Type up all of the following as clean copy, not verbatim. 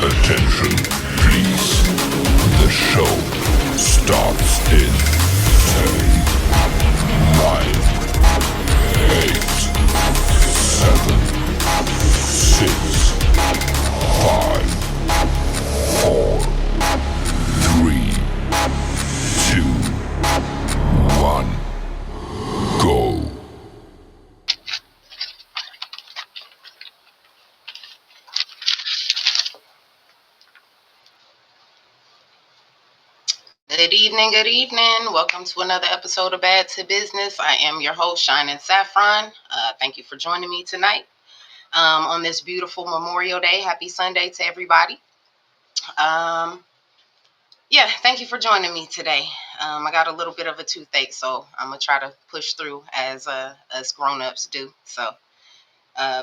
Attention, please. The show starts in 10, 9, 8, 7, 6, 5, 4, 3, 2, 1, go. Good evening, good evening. Welcome to another episode of Bad to Business. I am your host, Shining Saffron. Thank you for joining me tonight on this beautiful Memorial Day. Happy Sunday to everybody. Thank you for joining me today. I got a little bit of a toothache, so I'm going to try to push through as us grown-ups do. So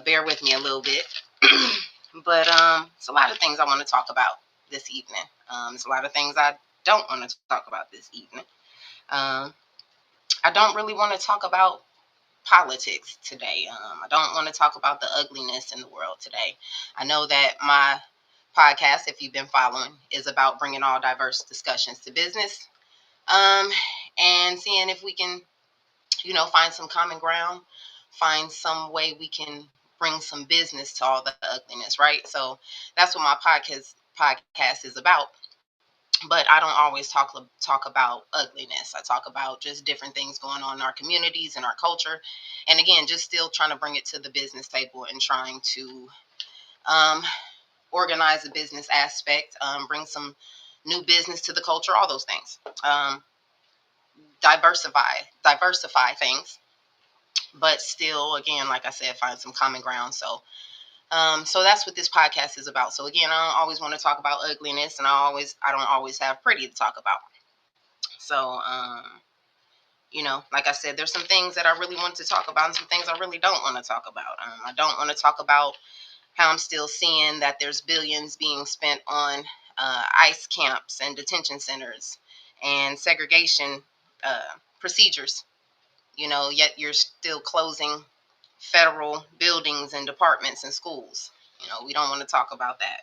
bear with me a little bit. But it's a lot of things I want to talk about this evening. It's a lot of things I don't want to talk about this evening. I don't really want to talk about politics today. I don't want to talk about the ugliness in the world today. I know that my podcast, if you've been following, is about bringing all diverse discussions to business and seeing if we can, find some common ground, find some way we can bring some business to all the ugliness, right? So that's what my podcast is about. But I don't always talk about ugliness. I talk about just different things going on in our communities and our culture, and again, just still trying to bring it to the business table and trying to um, organize the business aspect, bring some new business to the culture, all those things, diversify things, but still, again, like I said, find some common ground. So that's what this podcast is about. So again, I don't always want to talk about ugliness, and I don't always have pretty to talk about. So, like I said, there's some things that I really want to talk about and some things I really don't want to talk about. I don't want to talk about how I'm still seeing that there's billions being spent on ICE camps and detention centers and segregation procedures, yet you're still closing federal buildings and departments and schools. We don't want to talk about that.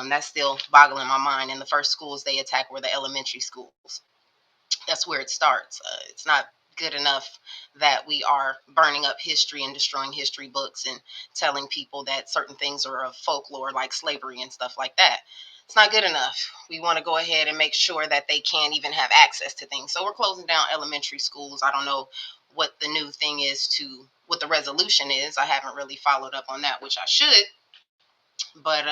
That's still boggling my mind. And the first schools they attacked were the elementary schools. That's where it starts. It's not good enough that we are burning up history and destroying history books and telling people that certain things are of folklore, like slavery and stuff like that. It's not good enough. We want to go ahead and make sure that they can't even have access to things. So we're closing down elementary schools. I don't know what the new thing is what the resolution is. I haven't really followed up on that, which I should. But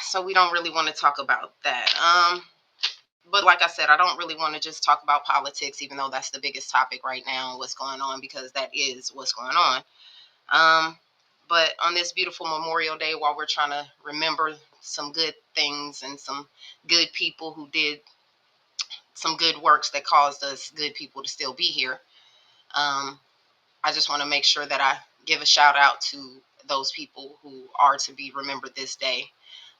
so we don't really want to talk about that. But like I said, I don't really want to just talk about politics, even though that's the biggest topic right now, what's going on, because that is what's going on. But on this beautiful Memorial Day, while we're trying to remember some good things and some good people who did some good works that caused us good people to still be here, I just want to make sure that I give a shout out to those people who are to be remembered this day.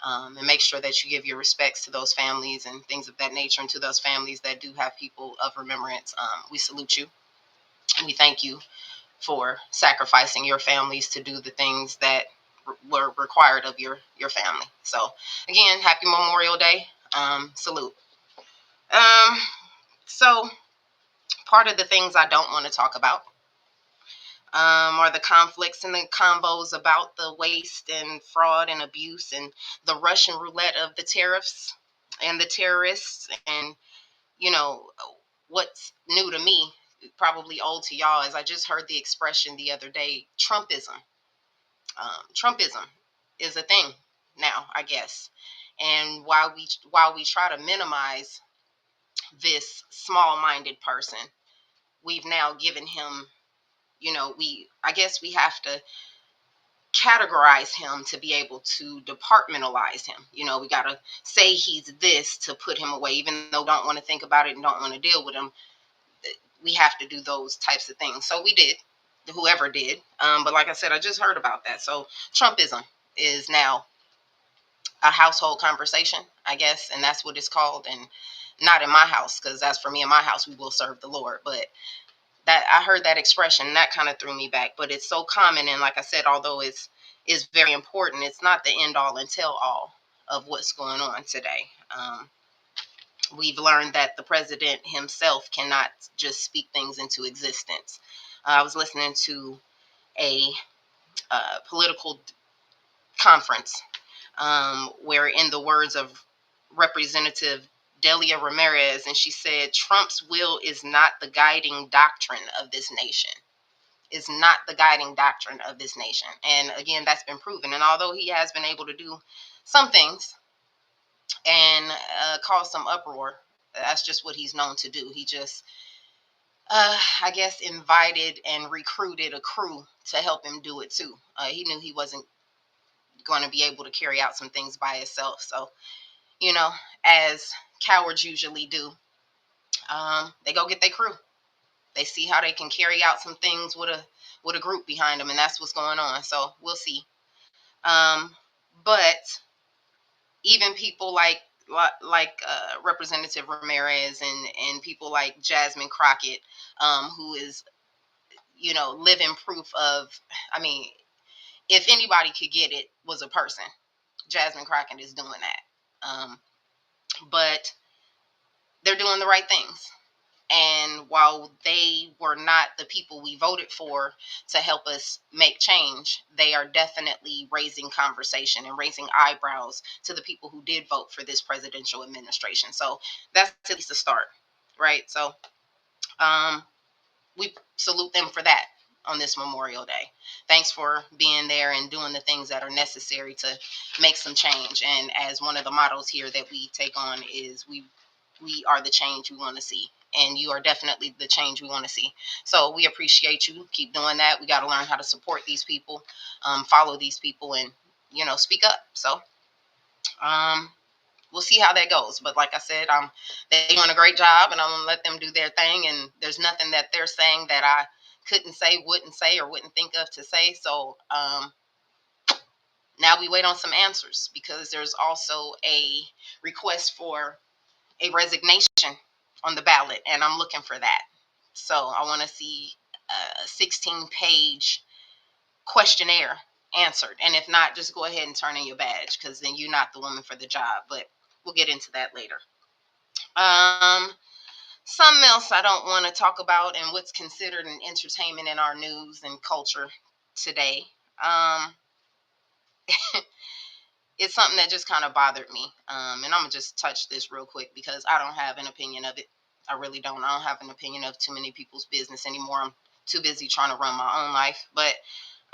And make sure that you give your respects to those families and things of that nature, and to those families that do have people of remembrance. We salute you. We thank you for sacrificing your families to do the things that were required of your family. So again, happy Memorial Day. Salute. Um, so part of the things I don't want to talk about are the conflicts and the convos about the waste and fraud and abuse and the Russian roulette of the tariffs and the terrorists. And, you know, what's new to me, probably old to y'all, is I just heard the expression the other day, Trumpism. Trumpism is a thing now, I guess. And while we try to minimize this small-minded person, we've now given him, I guess we have to categorize him to be able to departmentalize him. We got to say he's this to put him away, even though we don't want to think about it and don't want to deal with him. We have to do those types of things. So we did, whoever did. But like I said, I just heard about that. So Trumpism is now a household conversation, I guess, and that's what it's called. And not in my house, because as for me in my house, we will serve the Lord. But that I heard that expression, and that kind of threw me back. But it's so common, and like I said, although it's very important, it's not the end all and tell all of what's going on today. We've learned that the president himself cannot just speak things into existence. I was listening to a political conference where, in the words of Representative Delia Ramirez, and she said, Trump's will is not the guiding doctrine of this nation. Is not the guiding doctrine of this nation. And again, that's been proven. And although he has been able to do some things and cause some uproar, that's just what he's known to do. He just, I guess, invited and recruited a crew to help him do it too. He knew he wasn't going to be able to carry out some things by himself. So, as cowards usually do, they go get their crew. They see how they can carry out some things with a group behind them, and that's what's going on. So we'll see. But even people like Representative Ramirez and people like Jasmine Crockett, who is living proof of, I mean, if anybody could get it, was a person. Jasmine Crockett is doing that. But they're doing the right things. And while they were not the people we voted for to help us make change, they are definitely raising conversation and raising eyebrows to the people who did vote for this presidential administration. So that's at least a start, right? So we salute them for that on this Memorial Day. Thanks for being there and doing the things that are necessary to make some change. And as one of the mottos here that we take on is we are the change we want to see. And you are definitely the change we want to see. So we appreciate you. Keep doing that. We got to learn how to support these people, follow these people, and, speak up. So we'll see how that goes. But like I said, they're doing a great job, and I'm going to let them do their thing. And there's nothing that they're saying that I couldn't say, wouldn't say, or wouldn't think of to say. So now we wait on some answers, because there's also a request for a resignation on the ballot, and I'm looking for that. So I want to see a 16-page questionnaire answered. And if not, just go ahead and turn in your badge, because then you're not the woman for the job. But we'll get into that later. Something else I don't want to talk about, and what's considered an entertainment in our news and culture today. It's something that just kind of bothered me. And I'm going to just touch this real quick, because I don't have an opinion of it. I really don't. I don't have an opinion of too many people's business anymore. I'm too busy trying to run my own life. But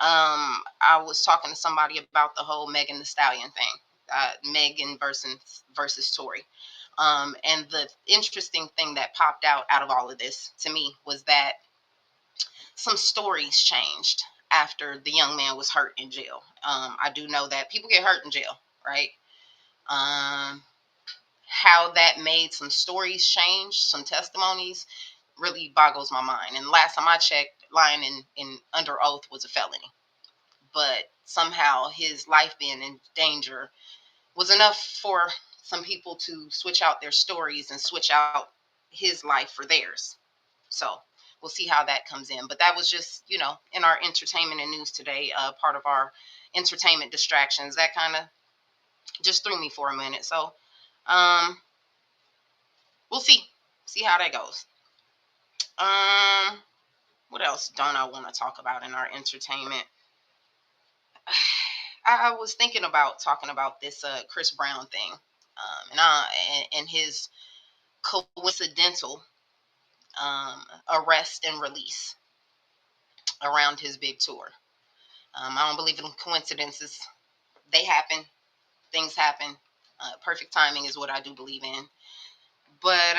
I was talking to somebody about the whole Megan Thee Stallion thing, Megan versus Tory. And the interesting thing that popped out of all of this to me was that some stories changed after the young man was hurt in jail. I do know that people get hurt in jail, right? How that made some stories change, some testimonies, really boggles my mind. And last time I checked, lying in under oath was a felony. But somehow his life being in danger was enough for some people to switch out their stories and switch out his life for theirs. So we'll see how that comes in. But that was just, in our entertainment and news today, part of our entertainment distractions. That kind of just threw me for a minute. So we'll see how that goes. What else don't I want to talk about in our entertainment? I was thinking about talking about this Chris Brown thing, and his coincidental arrest and release around his big tour. I don't believe in coincidences. They happen. Things happen. Perfect timing is what I do believe in. But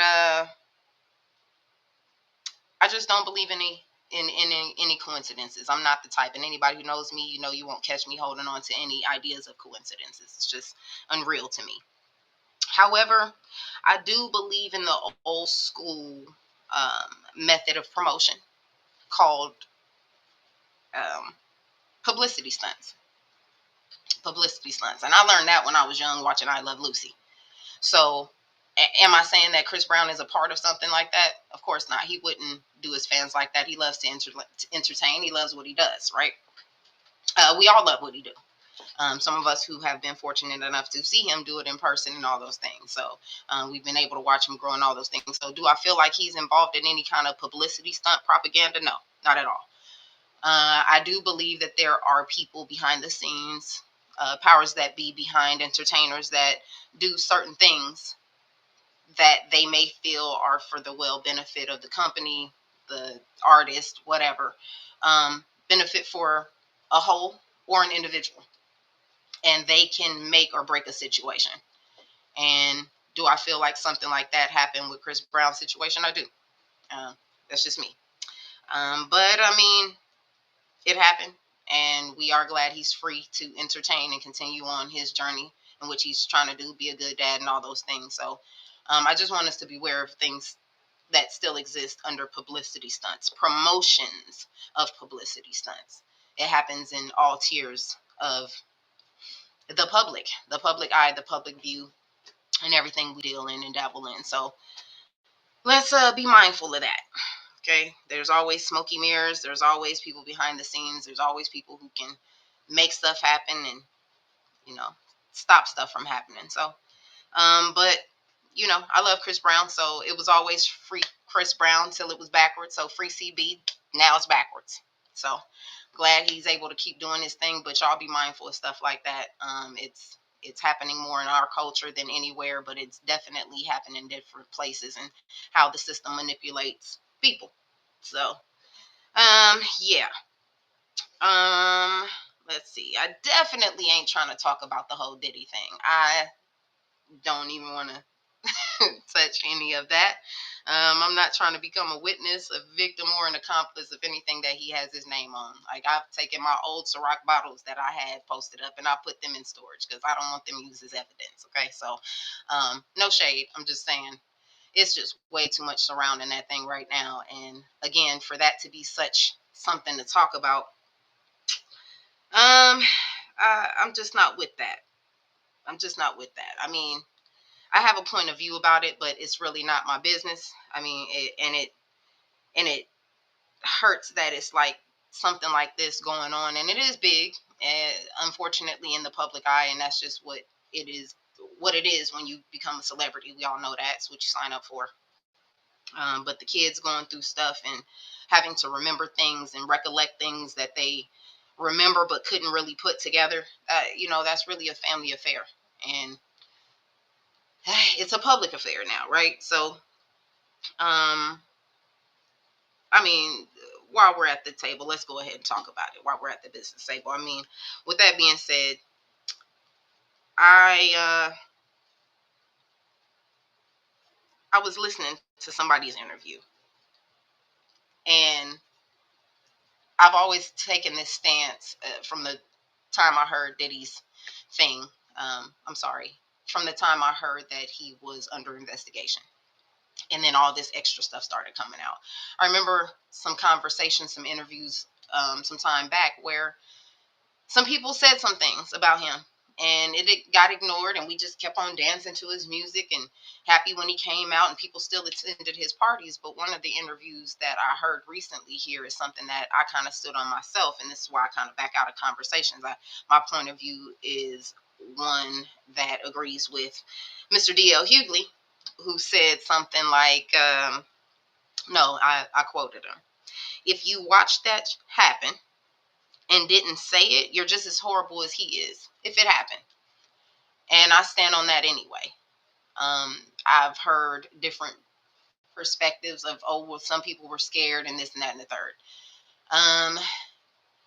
I just don't believe in in any coincidences. I'm not the type, and anybody who knows me, you won't catch me holding on to any ideas of coincidences. It's just unreal to me. However, I do believe in the old school method of promotion called um, publicity stunts. Publicity stunts, and I learned that when I was young watching I Love Lucy. So, am I saying that Chris Brown is a part of something like that? Of course not. He wouldn't do his fans like that. He loves to entertain. He loves what he does, right? We all love what he do. Some of us who have been fortunate enough to see him do it in person and all those things. So we've been able to watch him grow and all those things. So do I feel like he's involved in any kind of publicity stunt propaganda? No, not at all. I do believe that there are people behind the scenes, powers that be behind entertainers that do certain things that they may feel are for the well benefit of the company, the artist, whatever, benefit for a whole or an individual. And they can make or break a situation. And do I feel like something like that happened with Chris Brown's situation? I do. Uh, that's just me. But I mean, it happened, and we are glad he's free to entertain and continue on his journey in which he's trying to do, be a good dad and all those things. So I just want us to be aware of things that still exist under publicity stunts, promotions of publicity stunts. It happens in all tiers of the public eye, the public view, and everything we deal in and dabble in. So let's be mindful of that. Okay, there's always smoky mirrors. There's always people behind the scenes. There's always people who can make stuff happen and you know stop stuff from happening. So, but I love Chris Brown, so it was always free Chris Brown till it was backwards. So free CB, now it's backwards. So glad he's able to keep doing his thing, but y'all be mindful of stuff like that. It's happening more in our culture than anywhere, but it's definitely happening in different places and how the system manipulates people. So, yeah. Um, let's see. I definitely ain't trying to talk about the whole Diddy thing. I don't even want to touch any of that. I'm not trying to become a witness, a victim, or an accomplice of anything that he has his name on. Like, I've taken my old Ciroc bottles that I had posted up and I put them in storage because I don't want them used as evidence. Okay, so no shade. I'm just saying it's just way too much surrounding that thing right now. And again, for that to be such something to talk about, I'm just not with that. I'm just not with that. I mean, I have a point of view about it, but it's really not my business. I mean, it hurts that it's like something like this going on, and it is big, unfortunately, in the public eye, and that's just what it is. What it is when you become a celebrity, we all know that. It's what you sign up for. But the kids going through stuff and having to remember things and recollect things that they remember but couldn't really put together, that's really a family affair. And it's a public affair now, right? So, um, I mean, while we're at the table, let's go ahead and talk about it while we're at the business table. I mean, with that being said, I I was listening to somebody's interview, and I've always taken this stance from the time I heard Diddy's thing. I'm sorry, from the time I heard that he was under investigation. And then all this extra stuff started coming out. I remember some conversations, some interviews some time back where some people said some things about him and it got ignored and we just kept on dancing to his music and happy when he came out and people still attended his parties. But one of the interviews that I heard recently here is something that I kind of stood on myself, and this is why I kind of back out of conversations. My point of view is one that agrees with Mr. D.L. Hughley, who said something like, no, I quoted him. If you watch that happen and didn't say it, you're just as horrible as he is, if it happened. And I stand on that anyway. I've heard different perspectives of, oh, well, some people were scared and this and that and the third.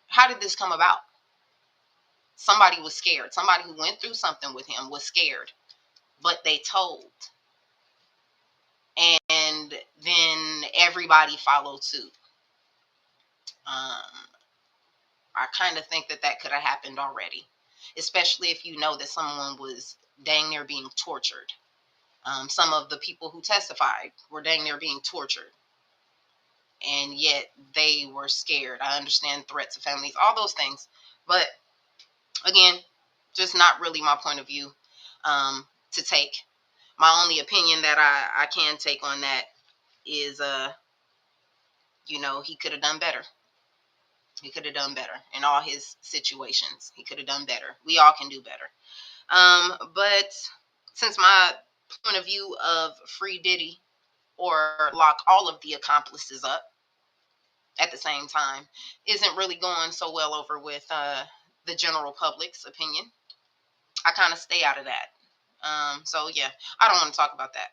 How did this come about? Somebody was scared. Somebody who went through something with him was scared, but they told. And then everybody followed suit. I kind of think that that could have happened already, especially if you know that someone was dang near being tortured. Some of the people who testified were dang near being tortured, and yet they were scared. I understand threats of families, all those things. But again, just not really my point of view to take. My only opinion that I can take on that is, he could have done better. He could have done better in all his situations. He could have done better. We all can do better. But since my point of view of Free Diddy or lock all of the accomplices up at the same time isn't really going so well over with the general public's opinion, I kind of stay out of that. So yeah, I don't want to talk about that.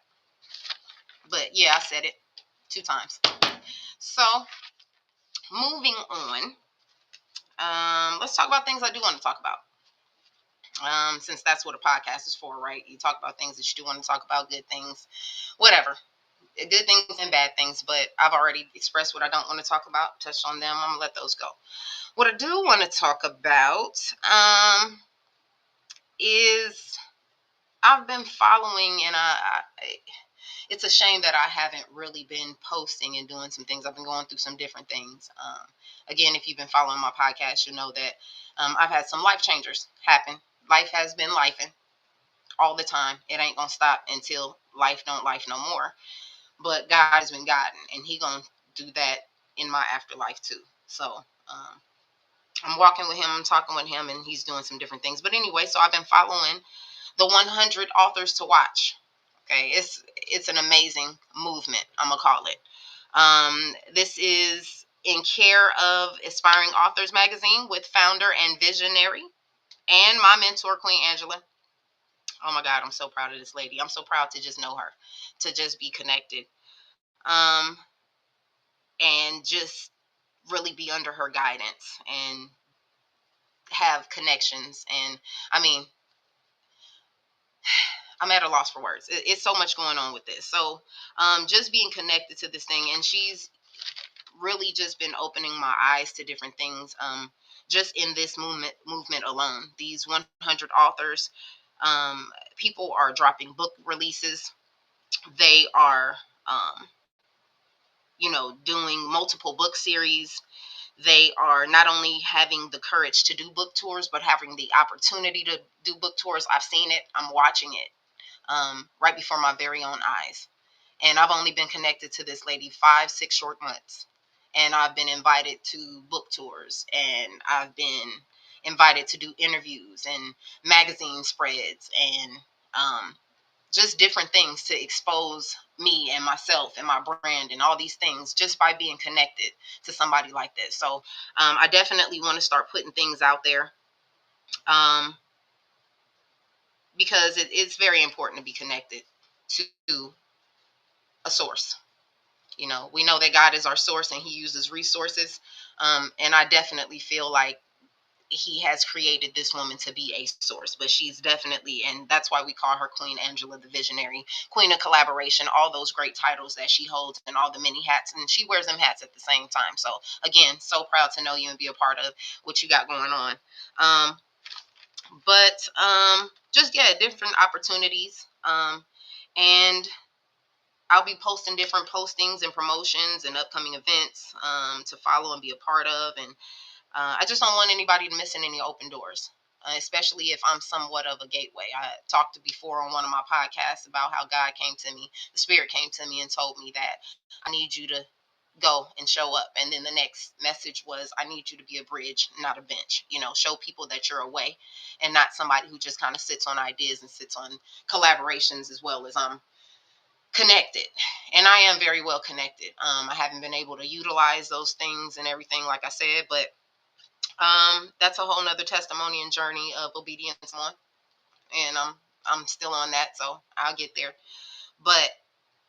But yeah, I said it 2 times. So moving on, let's talk about things I do want to talk about. Since that's what a podcast is for, right? You talk about things that you do want to talk about, good things, whatever. Good things and bad things, but I've already expressed what I don't want to talk about, touched on them. I'm going to let those go. What I do want to talk about is I've been following, and it's a shame that I haven't really been posting and doing some things. I've been going through some different things. Again, if you've been following my podcast, you know that I've had some life changers happen. Life has been lifing all the time. It ain't gonna stop until life don't life no more. But God has been God, and He gonna do that in my afterlife too. So I'm walking with Him, I'm talking with Him, and He's doing some different things. But anyway, so I've been following the 100 authors to watch. Okay, it's an amazing movement, I'm gonna call it. This is in care of Aspiring Authors Magazine with founder and visionary and my mentor, Queen Angela. Oh my God, I'm so proud of this lady. I'm so proud to just know her, to just be connected, um, and just really be under her guidance and have connections. And I mean, I'm at a loss for words. It's so much going on with this. So just being connected to this thing, and she's really just been opening my eyes to different things. Just in this movement alone, these 100 authors, people are dropping book releases. They are, um, doing multiple book series. They are not only having the courage to do book tours, but having the opportunity to do book tours. I've seen it. I'm watching it right before my very own eyes. And I've only been connected to this lady 5, 6 short months. And I've been invited to book tours, and I've been invited to do interviews and magazine spreads, and just different things to expose me and myself and my brand and all these things just by being connected to somebody like this. So I definitely want to start putting things out there, um, because it's very important to be connected to a source. We know that God is our source and He uses resources. And I definitely feel like He has created this woman to be a source, but she's definitely, and that's why we call her Queen Angela, the visionary, Queen of Collaboration, all those great titles that she holds and all the many hats, and she wears them hats at the same time. So again, so proud to know you and be a part of what you got going on. But just, yeah, different opportunities. And I'll be posting different postings and promotions and upcoming events to follow and be a part of. And I just don't want anybody to miss any open doors, especially if I'm somewhat of a gateway. I talked before on one of my podcasts about how God came to me, the Spirit came to me and told me that I need you to go and show up. And then the next message was, I need you to be a bridge, not a bench. Show people that you're a way and not somebody who just kind of sits on ideas and sits on collaborations as well as I'm connected. And I am very well connected. I haven't been able to utilize those things and everything, like I said, but that's a whole nother testimony and journey of obedience on. And I'm still on that, so I'll get there. But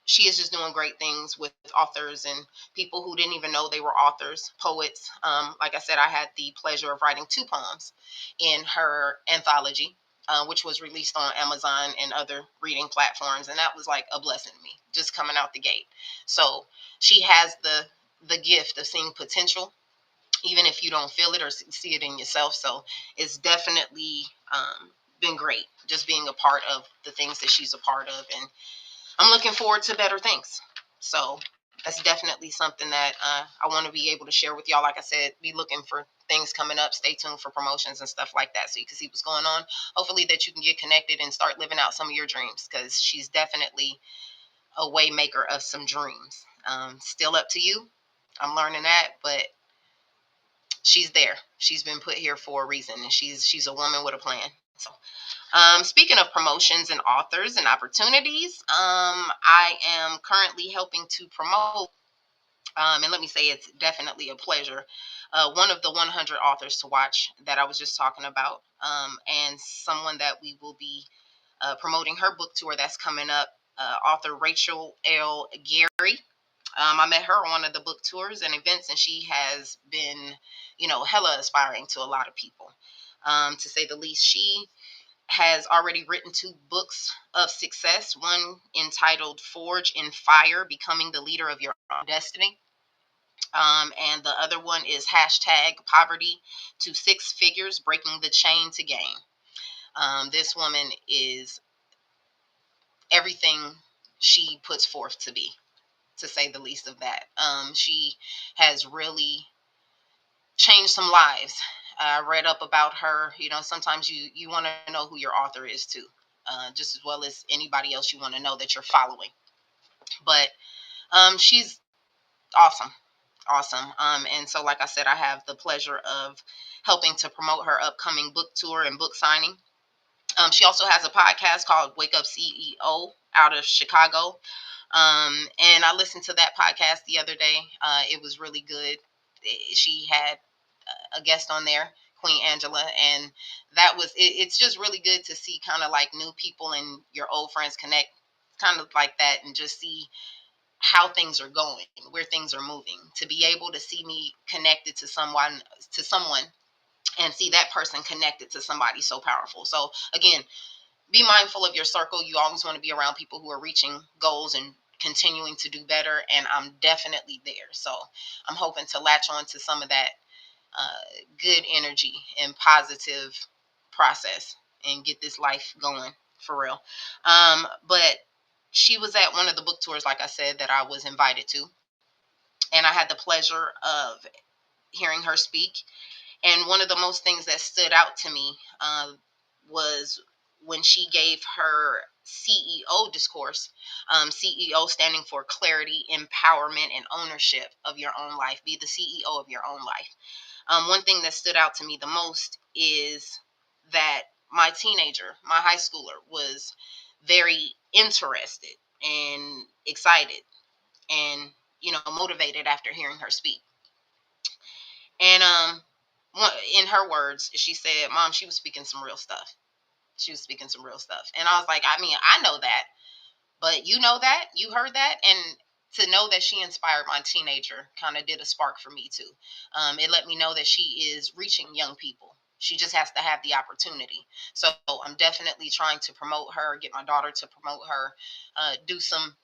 she is just doing great things with authors and people who didn't even know they were authors, poets. Like I said, I had the pleasure of writing 2 poems in her anthology, which was released on Amazon and other reading platforms, and that was like a blessing to me, just coming out the gate. So she has the gift of seeing potential even if you don't feel it or see it in yourself. So it's definitely been great just being a part of the things that she's a part of. And I'm looking forward to better things. So that's definitely something that I want to be able to share with y'all. Like I said, be looking for things coming up. Stay tuned for promotions and stuff like that so you can see what's going on. Hopefully that you can get connected and start living out some of your dreams, because she's definitely a way maker of some dreams. Still up to you. I'm learning that, but she's there. She's been put here for a reason, and she's a woman with a plan. So, speaking of promotions and authors and opportunities, I am currently helping to promote, and let me say it's definitely a pleasure. One of the 100 authors to watch that I was just talking about, and someone that we will be promoting her book tour that's coming up. Author Rachel L. Gary. I met her on one of the book tours and events, and she has been, hella aspiring to a lot of people, to say the least. She has already written 2 books of success, one entitled Forge in Fire, Becoming the Leader of Your Own Destiny. And the other one is hashtag Poverty to Six Figures, Breaking the Chain to Gain. This woman is everything she puts forth to be, to say the least of that. She has really changed some lives. I read up about her. Sometimes you want to know who your author is too, just as well as anybody else you want to know that you're following. But she's awesome, awesome. And so, like I said, I have the pleasure of helping to promote her upcoming book tour and book signing. She also has a podcast called Wake Up CEO out of Chicago. And I listened to that podcast the other day. It was really good. She had a guest on there, Queen Angela, and it's just really good to see kind of like new people and your old friends connect, kind of like that, and just see how things are going, where things are moving. To be able to see me connected to someone and see that person connected to somebody so powerful. So again, be mindful of your circle. You always want to be around people who are reaching goals and continuing to do better. And I'm definitely there. So I'm hoping to latch on to some of that good energy and positive process and get this life going for real. But she was at one of the book tours, like I said, that I was invited to. And I had the pleasure of hearing her speak. And one of the most things that stood out to me was when she gave her CEO discourse. CEO standing for clarity, empowerment, and ownership of your own life. Be the CEO of your own life. One thing that stood out to me the most is that my teenager, my high schooler, was very interested and excited and motivated after hearing her speak. And in her words, she said, "Mom, she was speaking some real stuff. She was speaking some real stuff." And I was like, I mean, I know that, but you heard that, and to know that she inspired my teenager kind of did a spark for me too. It let me know that she is reaching young people. She just has to have the opportunity. So I'm definitely trying to promote her, get my daughter to promote her, do some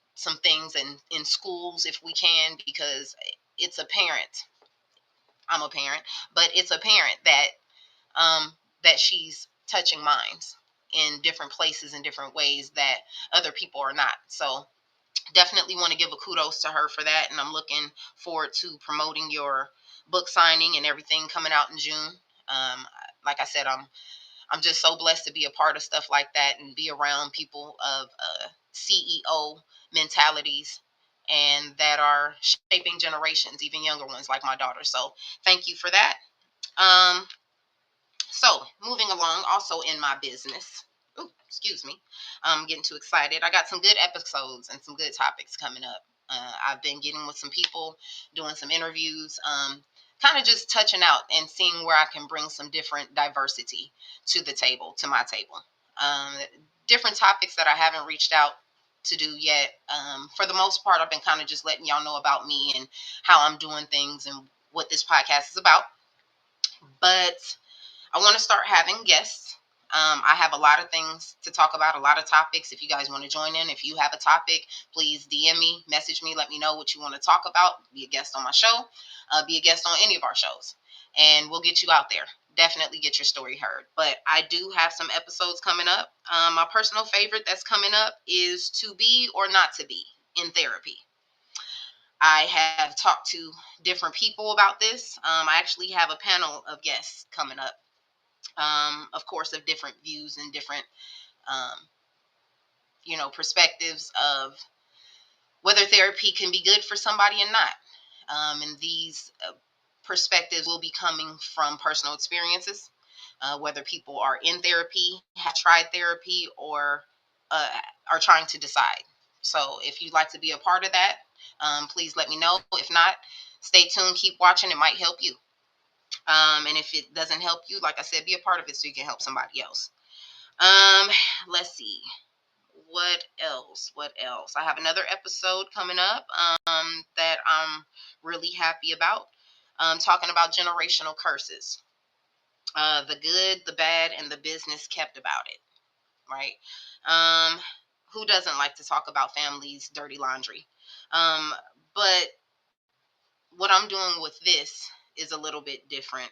things in schools if we can, because it's apparent. I'm a parent, but it's apparent that she's touching minds in different places in different ways that other people are not. So definitely want to give a kudos to her for that, and I'm looking forward to promoting your book signing and everything coming out in June. Like I said, I'm just so blessed to be a part of stuff like that and be around people of CEO mentalities and that are shaping generations, even younger ones like my daughter. So thank you for that. Um, so moving along, also in my business. Ooh, excuse me. I'm getting too excited. I got some good episodes and some good topics coming up. I've been getting with some people, doing some interviews, kind of just touching out and seeing where I can bring some different diversity to the table, to my table. Um, Different topics that I haven't reached out to do yet. For the most part, I've been kind of just letting y'all know about me and how I'm doing things and what this podcast is about. But I want to start having guests. I have a lot of things to talk about, a lot of topics. If you guys want to join in, if you have a topic, please DM me, message me, let me know what you want to talk about. Be a guest on my show, be a guest on any of our shows. and we'll get you out there. Definitely get your story heard. But I do have some episodes coming up. My personal favorite that's coming up is To Be or Not to Be in Therapy. I have talked to different people about this. I actually have a panel of guests coming up, of course, of different views and different, um, perspectives of whether therapy can be good for somebody or not. And these perspectives will be coming from personal experiences, whether people are in therapy, have tried therapy, or uh, are trying to decide. So if you'd like to be a part of that, please let me know. If not, stay tuned, keep watching. It might help you. And if it doesn't help you, like I said, be a part of it so you can help somebody else. Um, let's see. What else? What else? I have another episode coming up that I'm really happy about. Talking about generational curses, the good, the bad, and the business kept about it. Right? Um, who doesn't like to talk about families' dirty laundry? Um, but what I'm doing with this is a little bit different.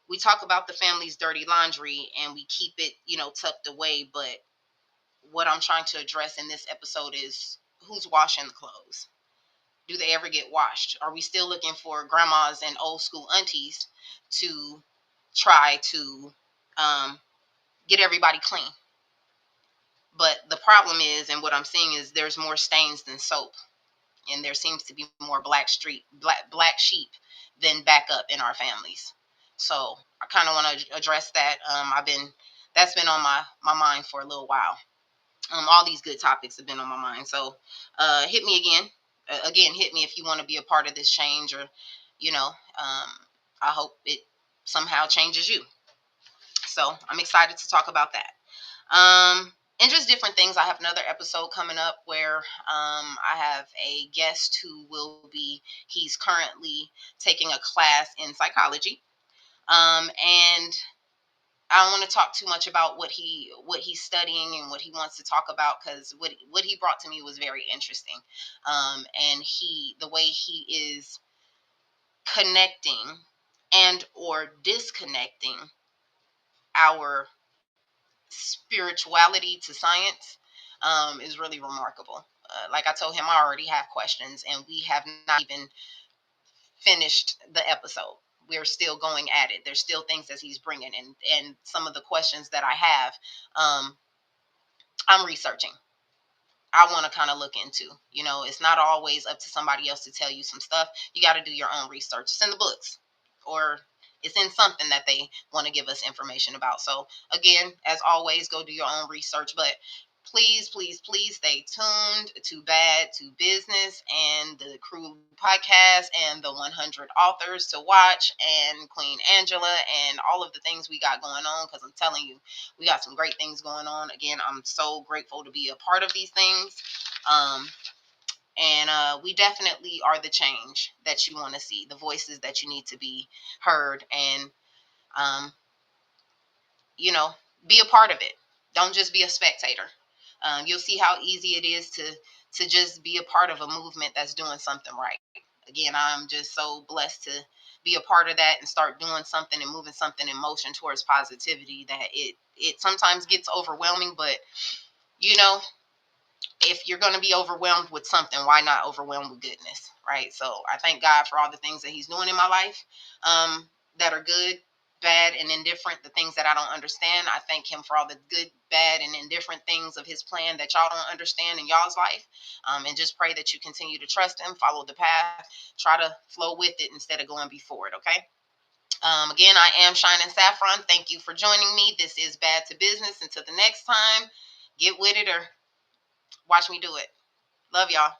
We talk about the family's dirty laundry and we keep it, tucked away, but what I'm trying to address in this episode is who's washing the clothes. Do they ever get washed? Are we still looking for grandmas and old school aunties to try to get everybody clean? But the problem is, and what I'm seeing is, there's more stains than soap, and there seems to be more black sheep than backup in our families. So I kind of want to address that. That's been on my mind for a little while. All these good topics have been on my mind. So hit me again. Again, hit me if you want to be a part of this change, or, I hope it somehow changes you. So I'm excited to talk about that. And just different things. I have another episode coming up where I have a guest who he's currently taking a class in psychology. And I don't want to talk too much about what he's studying and what he wants to talk about, because what he brought to me was very interesting. And the way he is connecting and or disconnecting our spirituality to science is really remarkable. Like I told him, I already have questions, and we have not even finished the episode. We're still going at it. There's still things that he's bringing, and some of the questions that I have, I'm researching. I want to kind of look into. It's not always up to somebody else to tell you some stuff. You got to do your own research. It's in the books, or it's in something that they want to give us information about. So again, as always, go do your own research. But please, please, please stay tuned to Bad to Business and the Crew podcast and the 100 authors to watch and Queen Angela and all of the things we got going on, because I'm telling you, we got some great things going on. Again, I'm so grateful to be a part of these things. And we definitely are the change that you want to see, the voices that you need to be heard, and um, be a part of it. Don't just be a spectator. You'll see how easy it is to just be a part of a movement that's doing something right. Again, I'm just so blessed to be a part of that and start doing something and moving something in motion towards positivity, that it sometimes gets overwhelming, but you know if you're going to be overwhelmed with something, why not overwhelm with goodness, right? So I thank God for all the things that he's doing in my life, that are good, bad, and indifferent, the things that I don't understand. I thank him for all the good, bad, and indifferent things of his plan that y'all don't understand in y'all's life, and just pray that you continue to trust him, follow the path, try to flow with it instead of going before it, okay? Again, I am Shining Saffron. Thank you for joining me. This is Bad to Business. Until the next time, get with it or watch me do it. Love y'all.